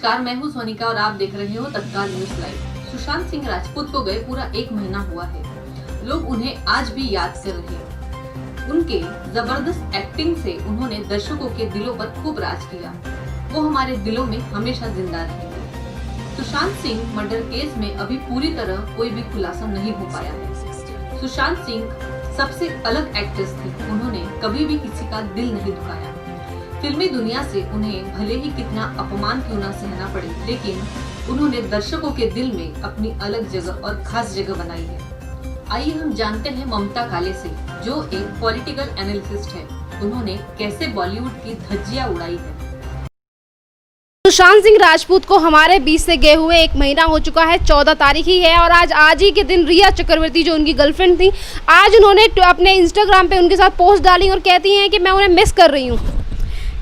नमस्कार, मैं हूं सोनिका और आप देख रहे हो तत्काल न्यूज लाइव। सुशांत सिंह राजपूत को गए पूरा 1 महीना हुआ है। लोग उन्हें आज भी याद कर रहे हैं। उनके जबरदस्त एक्टिंग से उन्होंने दर्शकों के दिलों पर खूब राज किया। वो हमारे दिलों में हमेशा जिंदा रहेंगे। सुशांत सिंह मर्डर केस में अभी पूरी तरह कोई भी खुलासा नहीं हो पाया है। सुशांत सिंह सबसे अलग एक्ट्रेस थी। उन्होंने कभी भी किसी का दिल नहीं दुखाया। फिल्मी दुनिया से उन्हें भले ही कितना अपमान क्यों ना सहना पड़े, लेकिन उन्होंने दर्शकों के दिल में अपनी अलग जगह और खास जगह बनाई है। आइए हम जानते हैं ममता काले से, जो एक पॉलिटिकल एनालिस्ट है, उन्होंने कैसे बॉलीवुड की धज्जियां उड़ाई है। सुशांत सिंह राजपूत को हमारे बीच से गए हुए 1 महीना हो चुका है। 14 तारीख ही है और आज ही के दिन रिया चक्रवर्ती, जो उनकी गर्लफ्रेंड थी, आज उन्होंने अपने इंस्टाग्राम पे उनके साथ पोस्ट डाली और कहती हैं कि मैं उन्हें मिस कर रही हूँ।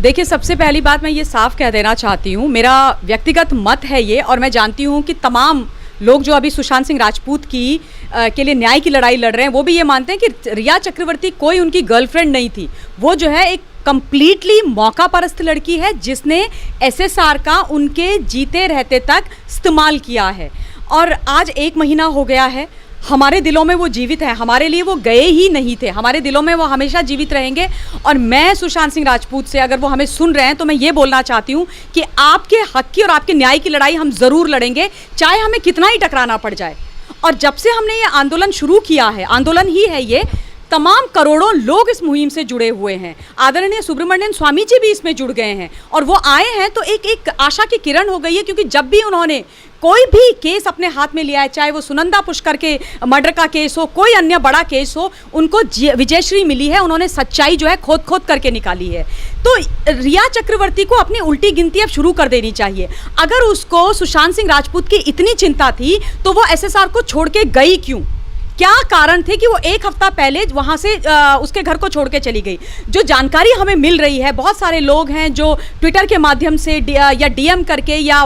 देखिए, सबसे पहली बात मैं ये साफ कह देना चाहती हूँ, मेरा व्यक्तिगत मत है ये, और मैं जानती हूँ कि तमाम लोग जो अभी सुशांत सिंह राजपूत के लिए न्याय की लड़ाई लड़ रहे हैं, वो भी ये मानते हैं कि रिया चक्रवर्ती कोई उनकी गर्लफ्रेंड नहीं थी। वो जो है एक कंप्लीटली मौका परस्त लड़की है, जिसने एसएसआर का उनके जीते रहते तक इस्तेमाल किया है। और आज 1 महीना हो गया है। हमारे दिलों में वो जीवित है। हमारे लिए वो गए ही नहीं थे, हमारे दिलों में वो हमेशा जीवित रहेंगे। और मैं सुशांत सिंह राजपूत से, अगर वो हमें सुन रहे हैं, तो मैं ये बोलना चाहती हूँ कि आपके हक की और आपके न्याय की लड़ाई हम ज़रूर लड़ेंगे, चाहे हमें कितना ही टकराना पड़ जाए। और जब से हमने ये आंदोलन शुरू किया है, आंदोलन ही है ये, तमाम करोड़ों लोग इस मुहिम से जुड़े हुए हैं। आदरणीय सुब्रमण्यम स्वामी जी भी इसमें जुड़ गए हैं, और वो आए हैं तो एक आशा की किरण हो गई है। क्योंकि जब भी उन्होंने कोई भी केस अपने हाथ में लिया है, चाहे वो सुनंदा पुष्कर के मर्डर का केस हो, कोई अन्य बड़ा केस हो, उनको विजयश्री मिली है। उन्होंने सच्चाई जो है खोद करके निकाली है। तो रिया चक्रवर्ती को अपनी उल्टी गिनती अब शुरू कर देनी चाहिए। अगर उसको सुशांत सिंह राजपूत की इतनी चिंता थी, तो वो एसएसआर को छोड़ के गई क्यों? क्या कारण थे कि वो 1 हफ्ता पहले वहाँ से उसके घर को छोड़ के चली गई? जो जानकारी हमें मिल रही है, बहुत सारे लोग हैं जो ट्विटर के माध्यम से या डीएम करके या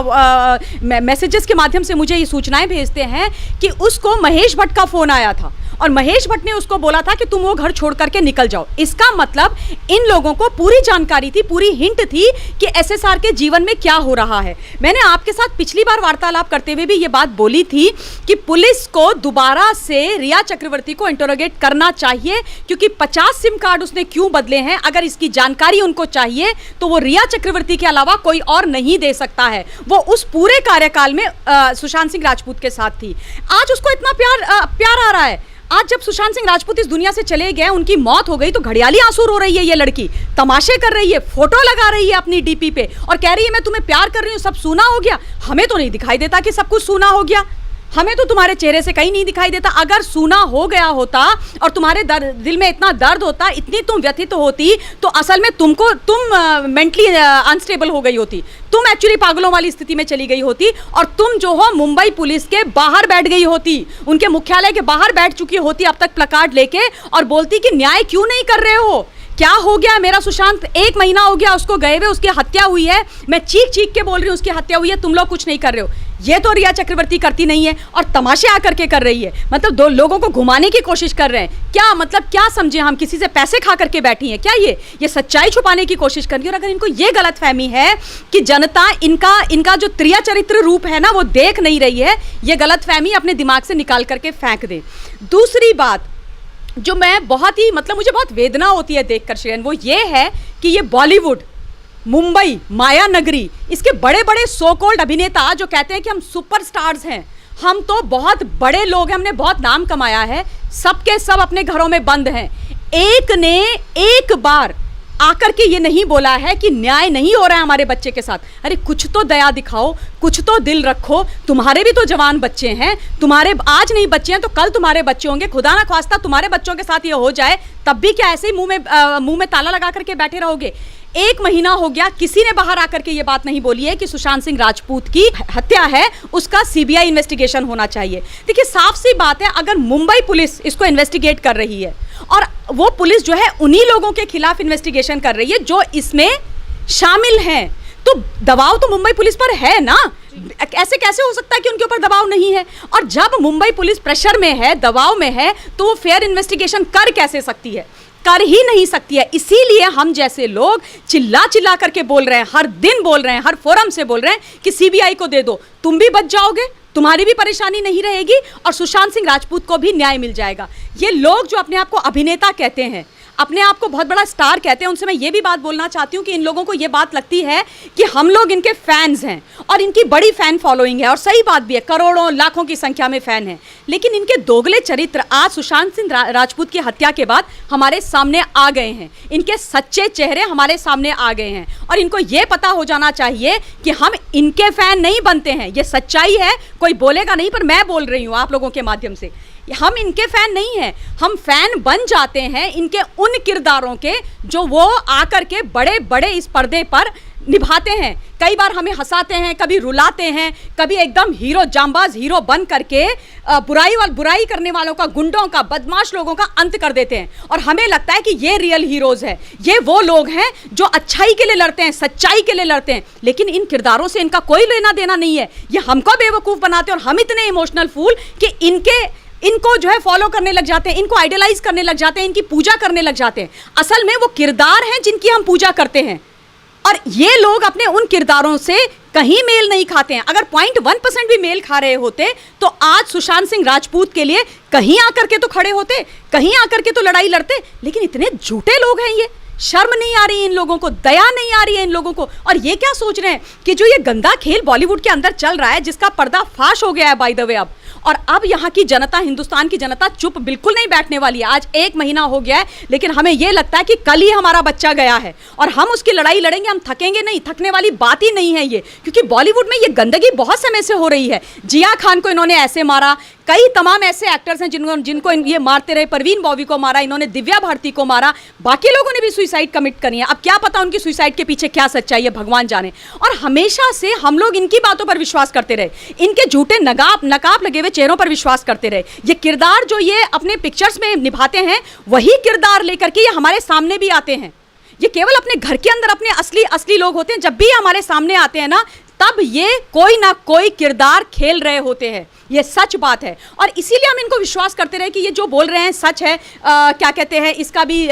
मैसेजेस के माध्यम से मुझे ये सूचनाएं भेजते हैं कि उसको महेश भट्ट का फ़ोन आया था और महेश भट्ट ने उसको बोला था कि तुम वो घर छोड़ करके निकल जाओ। इसका मतलब इन लोगों को पूरी जानकारी थी, पूरी हिंट थी कि एसएसआर के जीवन में क्या हो रहा है। मैंने आपके साथ पिछली बार वार्तालाप करते हुए भी ये बात बोली थी कि पुलिस को दोबारा से रिया चक्रवर्ती को इंटरोगेट करना चाहिए, क्योंकि 50 सिम कार्ड उसने क्यों बदले हैं। अगर इसकी जानकारी उनको चाहिए तो वो रिया चक्रवर्ती के अलावा कोई और नहीं दे सकता है। वो उस पूरे कार्यकाल में सुशांत सिंह राजपूत के साथ थी। आज उसको इतना प्यार आ रहा है। आज जब सुशांत सिंह राजपूत इस दुनिया से चले गए, उनकी मौत हो गई, तो घड़ियाली आंसू रो रही है ये लड़की, तमाशे कर रही है, फोटो लगा रही है अपनी डीपी पे और कह रही है मैं तुम्हें प्यार कर रही हूँ, सब सूना हो गया। हमें तो नहीं दिखाई देता कि सब कुछ सूना हो गया, हमें तो तुम्हारे चेहरे से कहीं नहीं दिखाई देता। अगर सूना हो गया होता और तुम्हारे दिल में इतना दर्द होता, इतनी तुम व्यथित होती, तो असल में तुम मेंटली अनस्टेबल हो गई होती, तुम एक्चुअली पागलों वाली स्थिति में चली गई होती, और तुम जो हो मुंबई पुलिस के बाहर बैठ गई होती, उनके मुख्यालय के बाहर बैठ चुकी होती अब तक प्लकार्ड लेके, और बोलती कि न्याय क्यों नहीं कर रहे हो, क्या हो गया मेरा सुशांत? 1 महीना हो गया उसको गए हुए, उसकी हत्या हुई है, मैं चीख के बोल रही हूँ उसकी हत्या हुई है, तुम लोग कुछ नहीं कर रहे हो। ये तो रिया चक्रवर्ती करती नहीं है और तमाशे आकर के कर रही है। मतलब 2 लोगों को घुमाने की कोशिश कर रहे हैं। क्या मतलब, क्या समझे हम? किसी से पैसे खा करके बैठी हैं क्या? ये सच्चाई छुपाने की कोशिश कर रही है। और अगर इनको ये गलतफहमी है कि जनता इनका जो त्रिया चरित्र रूप है ना, वो देख नहीं रही है, ये गलतफहमी अपने दिमाग से निकाल करके फेंक दे। दूसरी बात जो मैं मुझे बहुत वेदना होती है देखकर श्रेयन, वो ये है कि ये बॉलीवुड, मुंबई, माया नगरी, इसके बड़े बड़े सो कॉल्ड अभिनेता जो कहते हैं कि हम सुपरस्टार्स हैं, हम तो बहुत बड़े लोग हैं, हमने बहुत नाम कमाया है, सबके सब अपने घरों में बंद हैं। एक ने एक बार आकर के ये नहीं बोला है कि न्याय नहीं हो रहा है हमारे बच्चे के साथ। अरे कुछ तो दया दिखाओ, कुछ तो दिल रखो। तुम्हारे भी तो जवान बच्चे हैं, तुम्हारे आज नहीं बच्चे हैं तो कल तुम्हारे बच्चे होंगे। खुदा ना ख्वास्ता तुम्हारे बच्चों के साथ ये हो जाए, तब भी क्या ऐसे ही मुंह में ताला लगा करके बैठे रहोगे? 1 महीना हो गया, किसी ने बाहर आकर के ये बात नहीं बोली है कि सुशांत सिंह राजपूत की हत्या है, उसका सीबीआई इन्वेस्टिगेशन होना चाहिए। देखिए, साफ सी बात है, अगर मुंबई पुलिस इसको इन्वेस्टिगेट कर रही है और वो पुलिस जो है उन्हीं लोगों के खिलाफ इन्वेस्टिगेशन कर रही है जो इसमें शामिल हैं, तो दबाव तो मुंबई पुलिस पर है ना। ऐसे कैसे हो सकता है कि उनके ऊपर दबाव नहीं है? और जब मुंबई पुलिस प्रेशर में है, दबाव में है, तो वो फेयर इन्वेस्टिगेशन कर कैसे सकती है? कर ही नहीं सकती है। इसीलिए हम जैसे लोग चिल्ला चिल्ला करके बोल रहे हैं, हर दिन बोल रहे हैं, हर फोरम से बोल रहे हैं कि सीबीआई को दे दो, तुम भी बच जाओगे, तुम्हारी भी परेशानी नहीं रहेगी और सुशांत सिंह राजपूत को भी न्याय मिल जाएगा। ये लोग जो अपने आप को अभिनेता कहते हैं, अपने आप को बहुत बड़ा स्टार कहते हैं, उनसे मैं ये भी बात बोलना चाहती हूँ कि इन लोगों को ये बात लगती है कि हम लोग इनके फैंस हैं और इनकी बड़ी फैन फॉलोइंग है, और सही बात भी है, करोड़ों लाखों की संख्या में फैन हैं। लेकिन इनके दोगले चरित्र आज सुशांत सिंह राजपूत की हत्या के बाद हमारे सामने आ गए हैं, इनके सच्चे चेहरे हमारे सामने आ गए हैं और इनको ये पता हो जाना चाहिए कि हम इनके फैन नहीं बनते हैं। ये सच्चाई है, कोई बोलेगा नहीं, पर मैं बोल रही हूँ आप लोगों के माध्यम से, हम इनके फैन नहीं हैं, हम फैन बन जाते हैं इनके उन किरदारों के जो वो आकर के बड़े बड़े इस पर्दे पर निभाते हैं। कई बार हमें हंसाते हैं, कभी रुलाते हैं, कभी एकदम हीरो जांबाज हीरो बन करके बुराई करने वालों का, गुंडों का, बदमाश लोगों का अंत कर देते हैं और हमें लगता है कि ये रियल हीरोज है, ये वो लोग हैं जो अच्छाई के लिए लड़ते हैं, सच्चाई के लिए लड़ते हैं। लेकिन इन किरदारों से इनका कोई लेना देना नहीं है, ये हमको बेवकूफ़ बनाते हैं और हम इतने इमोशनल फूल कि इनको जो है फॉलो करने लग जाते हैं, इनको आइडलाइज करने लग जाते हैं, इनकी पूजा करने लग जाते हैं। असल में वो किरदार हैं जिनकी हम पूजा करते हैं और ये लोग अपने उन किरदारों से कहीं मेल नहीं खाते हैं। अगर 0.1% भी मेल खा रहे होते तो आज सुशांत सिंह राजपूत के लिए कहीं आकर के तो खड़े होते, कहीं आकर के तो लड़ाई लड़ते। लेकिन इतने झूठे लोग हैं, ये शर्म नहीं आ रही इन लोगों को, दया नहीं आ रही है इन लोगों को। और ये क्या सोच रहे हैं कि जो ये गंदा खेल बॉलीवुड के अंदर चल रहा है, जिसका पर्दा फाश हो गया है बाय द वे अब यहाँ की जनता, हिंदुस्तान की जनता चुप बिल्कुल नहीं बैठने वाली है। आज 1 महीना हो गया है, लेकिन हमें ये लगता है कि कल ही हमारा बच्चा गया है और हम उसकी लड़ाई लड़ेंगे, हम थकेंगे नहीं, थकने वाली बात ही नहीं है ये। क्योंकि बॉलीवुड में ये गंदगी बहुत समय से हो रही है। जिया खान को इन्होंने ऐसे मारा, कई तमाम ऐसे एक्टर्स हैं जिनको ये मारते रहे, परवीन बॉबी को मारा इन्होंने, दिव्या भारती को मारा, बाकी लोगों ने भी सुसाइड कमिट करी है। अब क्या पता उनकी सुसाइड के पीछे क्या सच्चाई है, भगवान जाने। और हमेशा से हम लोग इनकी बातों पर विश्वास करते रहे, इनके झूठे नकाब लगे हुए चेहरों पर विश्वास करते रहे। ये किरदार जो ये अपने पिक्चर्स में निभाते हैं, वही किरदार लेकर के ये हमारे सामने भी आते हैं। ये केवल अपने घर के अंदर अपने असली लोग होते हैं, जब भी हमारे सामने आते हैं ना, तब ये कोई ना कोई किरदार खेल रहे होते हैं। ये सच बात है और इसीलिए हम इनको विश्वास करते रहे कि ये जो बोल रहे हैं सच है। क्या कहते हैं, इसका भी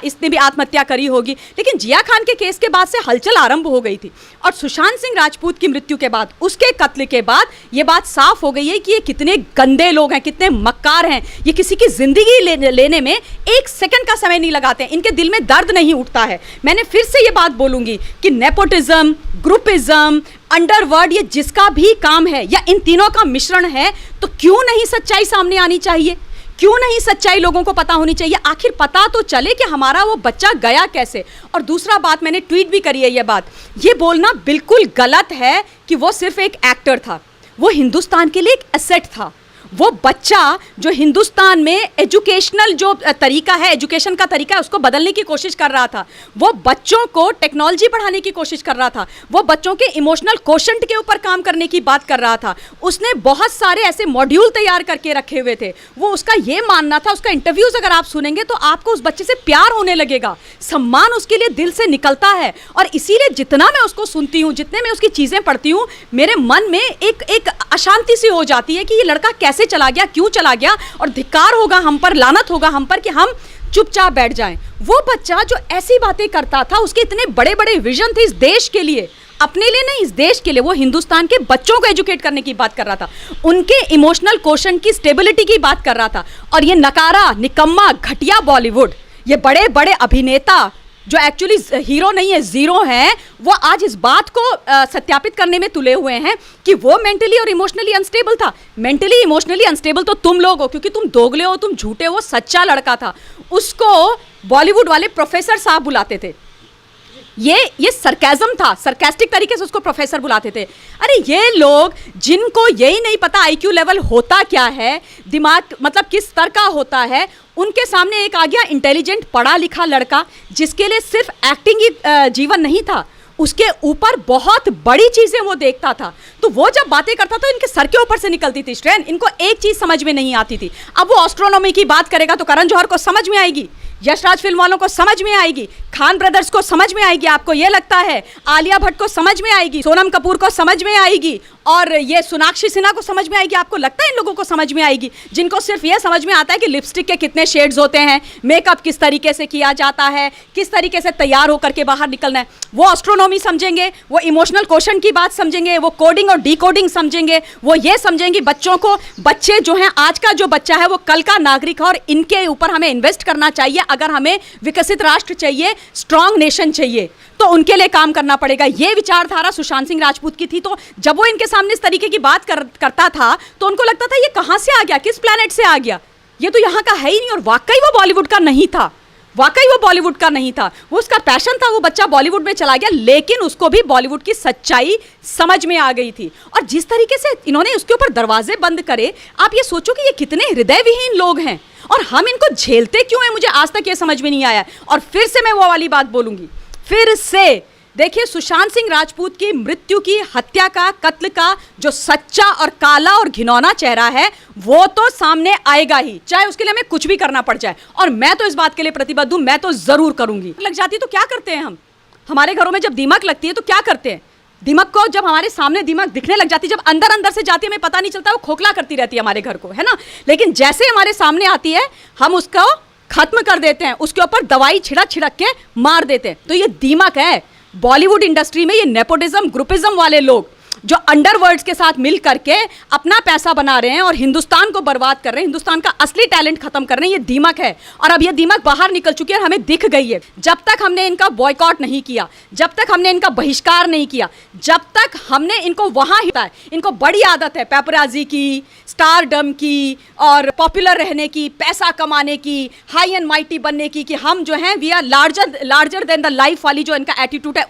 इसने भी आत्महत्या करी होगी। लेकिन जिया खान के केस के बाद से हलचल आरंभ हो गई थी और सुशांत सिंह राजपूत की मृत्यु के बाद, उसके कत्ल के बाद ये बात साफ हो गई है कि ये कितने गंदे लोग हैं, कितने मक्कार हैं। ये किसी की जिंदगी लेने में 1 सेकंड का समय नहीं लगाते हैं, इनके दिल में दर्द नहीं उठता है। मैंने फिर से ये बात बोलूंगी कि नेपोटिज्म, ग्रुपिज्म, अंडरवर्ल्ड, ये जिसका भी काम है या इन तीनों का मिश्रण है, तो क्यों नहीं सच्चाई सामने आनी चाहिए, क्यों नहीं सच्चाई लोगों को पता होनी चाहिए। आखिर पता तो चले कि हमारा वो बच्चा गया कैसे। और दूसरा बात, मैंने ट्वीट भी करी है ये बोलना बिल्कुल गलत है कि वो सिर्फ एक एक्टर था, वो हिंदुस्तान के लिए एक एसेट था। वो बच्चा जो हिंदुस्तान में एजुकेशनल जो तरीका है, एजुकेशन का तरीका है, उसको बदलने की कोशिश कर रहा था। वो बच्चों को टेक्नोलॉजी पढ़ाने की कोशिश कर रहा था, वो बच्चों के इमोशनल कोशेंट के ऊपर काम करने की बात कर रहा था। उसने बहुत सारे ऐसे मॉड्यूल तैयार करके रखे हुए थे। वो उसका ये मानना था, उसका इंटरव्यूज अगर आप सुनेंगे तो आपको उस बच्चे से प्यार होने लगेगा, सम्मान उसके लिए दिल से निकलता है। और इसीलिए जितना मैं उसको सुनती हूँ, जितने मैं उसकी चीज़ें पढ़ती हूँ, मेरे मन में एक अशांति सी हो जाती है कि ये लड़का कैसे चला गया, क्यों चला गया, और धिक्कार होगा हम पर, लानत होगा हम पर कि हम चुपचाप बैठ जाएं। वो बच्चा जो ऐसी बातें करता था, उसके इतने बड़े बड़े विजन थे इस देश के लिए, अपने लिए नहीं, इस देश के लिए। वो हिंदुस्तान के बच्चों को एजुकेट करने की बात कर रहा था, उनके इमोशनल कोशेंट की स्टेबिलिटी की बात कर रहा था। और ये नकारा, निकम्मा, घटिया बॉलीवुड, ये बड़े बड़े अभिनेता जो एक्चुअली हीरो नहीं है, जीरो हैं, वो आज इस बात को सत्यापित करने में तुले हुए हैं कि वो मेंटली और इमोशनली अनस्टेबल था। मेंटली इमोशनली अनस्टेबल तो तुम लोग हो, क्योंकि तुम दोगले हो, तुम झूठे हो। सच्चा लड़का था, उसको बॉलीवुड वाले प्रोफेसर साहब बुलाते थे। ये सरकाज़म था, सरकास्टिक तरीके से उसको प्रोफेसर बुलाते थे। अरे ये लोग जिनको यही नहीं पता आईक्यू लेवल होता क्या है, दिमाग मतलब किस स्तर का होता है, उनके सामने एक आ गया इंटेलिजेंट पढ़ा लिखा लड़का जिसके लिए सिर्फ एक्टिंग ही जीवन नहीं था, उसके ऊपर बहुत बड़ी चीज़ें वो देखता था। तो वो जब बातें करता था, इनके सर के ऊपर से निकलती थी स्ट्रेन। इनको एक चीज़ समझ में नहीं आती थी। अब वो एस्ट्रोनॉमी की बात करेगा तो करण जौहर को समझ में आएगी, यशराज फिल्म वालों को समझ में आएगी, खान ब्रदर्स को समझ में आएगी। आपको ये लगता है आलिया भट्ट को समझ में आएगी, सोनम कपूर को समझ में आएगी, और ये सोनाक्षी सिन्हा को समझ में आएगी? आपको लगता है इन लोगों को समझ में आएगी? जिनको सिर्फ ये समझ में आता है कि लिपस्टिक के कितने शेड्स होते हैं, मेकअप किस तरीके से किया जाता है, किस तरीके से तैयार होकर के बाहर निकलना है, वो एस्ट्रोनॉमी समझेंगे, वो इमोशनल क्वेश्चन की बात समझेंगे, वो कोडिंग और डिकोडिंग समझेंगे, वो ये समझेंगे बच्चों को, बच्चे जो हैं, आज का जो बच्चा है वो कल का नागरिक है और इनके ऊपर हमें इन्वेस्ट करना चाहिए। अगर हमें विकसित राष्ट्र चाहिए, स्ट्रांग नेशन चाहिए, तो उनके लिए काम करना पड़ेगा। ये विचारधारा सुशांत सिंह राजपूत की थी। तो जब वो इनके सामने इस तरीके की बात करता था तो उनको लगता था ये कहां से आ गया, किस प्लेनेट से आ गया, ये तो यहां का है ही नहीं। और वाकई वो बॉलीवुड का नहीं था, वाकई वो बॉलीवुड का नहीं था, वो उसका पैशन था, वो बच्चा बॉलीवुड में चला गया, लेकिन उसको भी बॉलीवुड की सच्चाई समझ में आ गई थी। और जिस तरीके से इन्होंने उसके ऊपर दरवाजे बंद करे, आप ये सोचो कि ये कितने हृदयविहीन लोग हैं और हम इनको झेलते क्यों हैं, मुझे आज तक ये समझ में नहीं आया। और फिर से मैं वो वाली बात बोलूंगी, फिर से देखिए, सुशांत सिंह राजपूत की मृत्यु की, हत्या का, कत्ल का जो सच्चा और काला और घिनौना चेहरा है वो तो सामने आएगा ही, चाहे उसके लिए हमें कुछ भी करना पड़ जाए। और मैं तो इस बात के लिए प्रतिबद्ध हूं, मैं तो जरूर करूंगी। लग जाती तो क्या करते हैं हम, हमारे घरों में जब दीमक लगती है तो क्या करते हैं, दीमक को जब हमारे सामने दीमक दिखने लग जाती है, जब अंदर अंदर से जाती है, हमें पता नहीं चलता, वो खोखला करती रहती है हमारे घर को, है ना। लेकिन जैसे हमारे सामने आती है हम उसको खत्म कर देते हैं, उसके ऊपर दवाई छिड़क छिड़क के मार देते हैं। तो ये दीमक है बॉलीवुड इंडस्ट्री में, ये नेपोटिज्म, ग्रुपिज्म वाले लोग जो अंडरवर्ल्ड्स के साथ मिल करके अपना पैसा बना रहे हैं और हिंदुस्तान को बर्बाद कर रहे हैं, हिंदुस्तान का असली टैलेंट खत्म कर रहे हैं। ये दीमक है और अब ये दीमक बाहर निकल चुकी है और हमें दिख गई है। जब तक हमने इनका बॉयकॉट नहीं किया, जब तक हमने इनका बहिष्कार नहीं किया, जब तक हमने इनको वहां हिता है, इनको बड़ी आदत है पेपराजी की, स्टारडम की और पॉपुलर रहने की, पैसा कमाने की, हाई एंड माइटी बनने की, कि हम जो हैं we are larger than the life वाली जो इनका एटीट्यूड है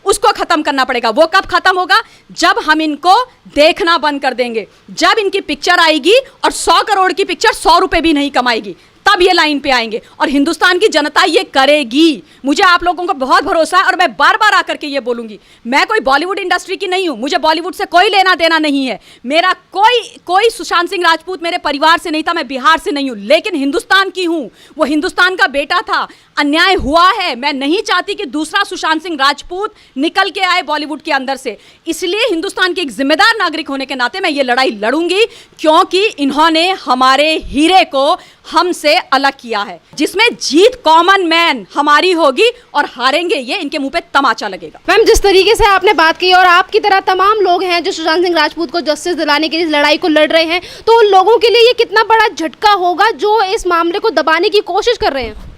उसको खत्म करना पड़ेगा। वो कब खत्म होगा? जब हम इनको देखना बंद कर देंगे, जब इनकी पिक्चर आएगी और 100 करोड़ की पिक्चर 100 रुपए भी नहीं कमाएगी, तब ये लाइन पे आएंगे और हिंदुस्तान की जनता ये करेगी। मुझे आप लोगों को बहुत भरोसा है और मैं बार बार आकर के ये बोलूंगी, मैं कोई बॉलीवुड इंडस्ट्री की नहीं हूं, मुझे बॉलीवुड से कोई लेना देना नहीं है, मेरा कोई सुशांत सिंह राजपूत मेरे परिवार से नहीं था, मैं बिहार से नहीं हूं, लेकिन हिंदुस्तान की हूं। वो हिंदुस्तान का बेटा था, अन्याय हुआ है, मैं नहीं चाहती कि दूसरा सुशांत सिंह राजपूत निकल के आए बॉलीवुड के अंदर से। इसलिए हिंदुस्तान के एक जिम्मेदार नागरिक होने के नाते मैं ये लड़ाई लड़ूंगी, क्योंकि इन्होंने हमारे हीरे को हमसे अलग किया है, जिसमें जीत कॉमन मैन हमारी होगी और हारेंगे ये, इनके मुंह पे तमाचा लगेगा। मैम, जिस तरीके से आपने बात की और आपकी तरह तमाम लोग हैं जो सुशांत सिंह राजपूत को जस्टिस दिलाने के लिए लड़ाई को लड़ रहे हैं, तो उन लोगों के लिए ये कितना बड़ा झटका होगा जो इस मामले को दबाने की कोशिश कर रहे हैं?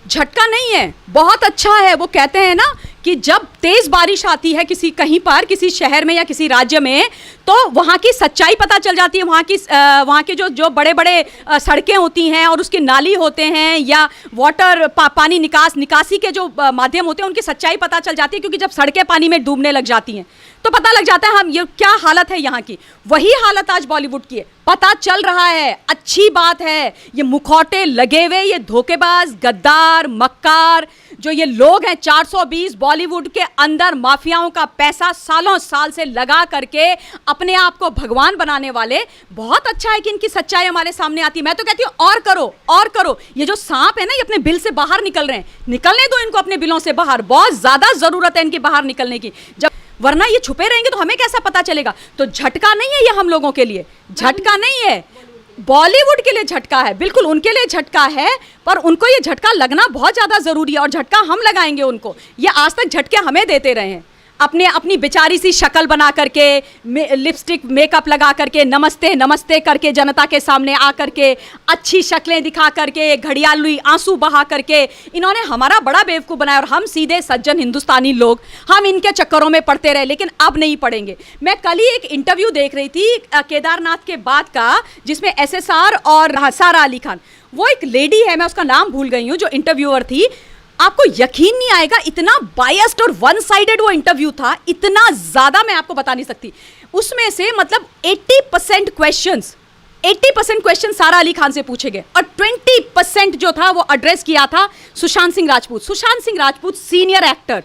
झटका नहीं है, बहुत अच्छा है। वो कहते हैं ना कि जब तेज बारिश आती है किसी कहीं पर, किसी शहर में या किसी राज्य में, तो वहाँ की सच्चाई पता चल जाती है, वहाँ के जो बड़े बड़े सड़कें होती हैं और उसके नाली होते हैं या वाटर पानी निकासी के जो माध्यम होते हैं, उनकी सच्चाई पता चल जाती है। क्योंकि जब सड़कें पानी में डूबने लग जाती हैं तो पता लग जाता है हम ये क्या हालत है यहाँ की। वही हालत आज बॉलीवुड की है, पता चल रहा है, अच्छी बात है। ये मुखौटे लगे हुए, ये धोखेबाज, गद्दार, मक्कार जो ये लोग हैं, 420 बॉलीवुड के अंदर माफियाओं का पैसा सालों साल से लगा करके अपने आप को भगवान बनाने वाले, बहुत अच्छा है कि इनकी सच्चाई हमारे सामने आती है। मैं तो कहती हूँ और करो और करो। ये जो सांप है ना, ये अपने बिल से बाहर निकल रहे हैं, निकलने दो इनको अपने बिलों से बाहर, बहुत ज्यादा जरूरत है इनके बाहर निकलने की, वरना ये छुपे रहेंगे तो हमें कैसा पता चलेगा। तो झटका नहीं है ये हम लोगों के लिए, झटका नहीं है, बॉलीवुड के लिए झटका है, बिल्कुल उनके लिए झटका है, पर उनको ये झटका लगना बहुत ज़्यादा ज़रूरी है और झटका हम लगाएंगे उनको। ये आज तक झटके हमें देते रहे हैं, अपनी बेचारी सी शक्ल बना करके, लिपस्टिक मेकअप लगा करके, नमस्ते नमस्ते करके जनता के सामने आ करके, अच्छी शक्लें दिखा करके, घड़ियाली आंसू बहा करके इन्होंने हमारा बड़ा बेवकूफ़ बनाया और हम सीधे सज्जन हिंदुस्तानी लोग हम इनके चक्करों में पड़ते रहे, लेकिन अब नहीं पड़ेंगे। मैं कल ही एक इंटरव्यू देख रही थी केदारनाथ के बाद का, जिसमें SSR और सारा अली खान, वो एक लेडी है, मैं उसका नाम भूल गई हूँ, जो इंटरव्यूअर थी। आपको यकीन नहीं आएगा, इतना बायस्ड और वन साइडेड वो इंटरव्यू था, इतना ज़्यादा मैं आपको बता नहीं सकती। उसमें से मतलब 80% क्वेश्चन सारा अली खान से पूछे गए और 20% जो था वो एड्रेस किया था सुशांत सिंह राजपूत। सुशांत सिंह राजपूत सीनियर एक्टर,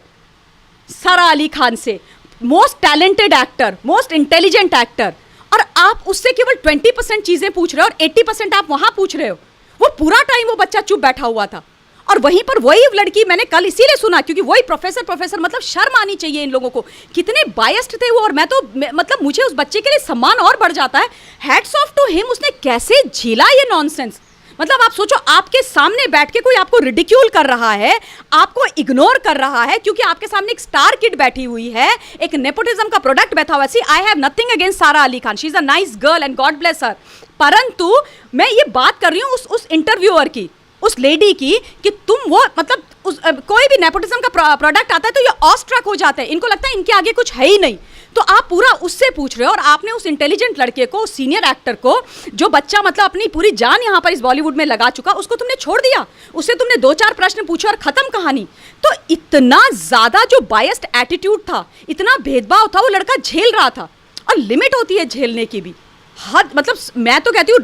सारा अली खान से most talented actor, most intelligent actor, और आप उससे केवल 20% चीज़ें पूछ रहे हो और 80% आप वहाँ पूछ रहे हो। वो पूरा टाइम वो बच्चा चुप बैठा हुआ था और वहीं पर वही लड़की, मैंने कल इसीलिए सुना क्योंकि वही प्रोफेसर मतलब शर्म आनी चाहिए इन लोगों को, कितने बायस्ड थे वो। और मैं तो मतलब मुझे उस बच्चे के लिए सम्मान और बढ़ जाता है, हैट्स ऑफ टू हिम, उसने कैसे झेला ये नॉनसेंस। मतलब आप सोचो, आपके सामने बैठ के कोई आपको रिडिक्यूल कर रहा है, आपको इग्नोर कर रहा है क्योंकि आपके सामने एक स्टार किड बैठी हुई है, एक नेपोटिज्म का प्रोडक्ट बैठा हुआ है। See, I have nothing against Sara Ali Khan, she is a nice girl and God bless her, परंतु मैं ये बात कर रही हूँ उस इंटरव्यूअर की, उस लेडी की, कि तुम वो मतलब कोई भी नेपोटिज्म का प्रोडक्ट आता है तो ये ऑस्ट्रक हो जाते हैं, इनको लगता है इनके आगे कुछ है ही नहीं। तो आप पूरा उससे पूछ रहे हो, और आपने उस इंटेलिजेंट लड़के को, उस सीनियर एक्टर को, जो बच्चा मतलब अपनी पूरी जान यहाँ पर इस बॉलीवुड में लगा चुका, उसको तुमने छोड़ दिया, उससे तुमने 2-4 प्रश्न पूछे और खत्म कहानी। तो इतना ज्यादा जो बायस्ड एटीट्यूड था, इतना भेदभाव था, वो लड़का झेल रहा था। और लिमिट होती है झेलने की भी, हद, मतलब मैं तो कहती हूँ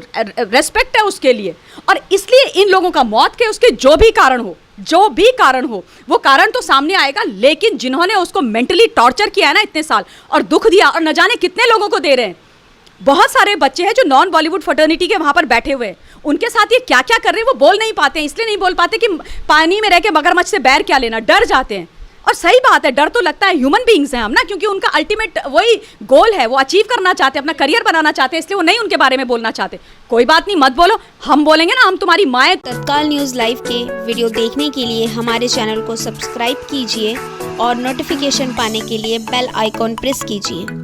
रेस्पेक्ट है उसके लिए। और इसलिए इन लोगों का मौत के उसके जो भी कारण हो वो कारण तो सामने आएगा, लेकिन जिन्होंने उसको मेंटली टॉर्चर किया है ना इतने साल, और दुख दिया, और न जाने कितने लोगों को दे रहे हैं। बहुत सारे बच्चे हैं जो नॉन बॉलीवुड फ्रेटर्निटी के वहां पर बैठे हुए हैं, उनके साथ ये क्या क्या कर रहे हैं वो बोल नहीं पाते हैं। इसलिए नहीं बोल पाते कि पानी में रह के मगरमच्छ से बैर क्या लेना, डर जाते हैं। और सही बात है, डर तो लगता है, ह्यूमन बीइंग्स हैं हम ना, क्योंकि उनका अल्टीमेट वही गोल है, वो अचीव करना चाहते हैं, अपना करियर बनाना चाहते हैं, इसलिए वो नहीं उनके बारे में बोलना चाहते। कोई बात नहीं, मत बोलो, हम बोलेंगे ना, हम तुम्हारी माएँ। तत्काल न्यूज़ लाइव के वीडियो देखने के लिए हमारे चैनल को सब्सक्राइब कीजिए और नोटिफिकेशन पाने के लिए बेल आइकॉन प्रेस कीजिए।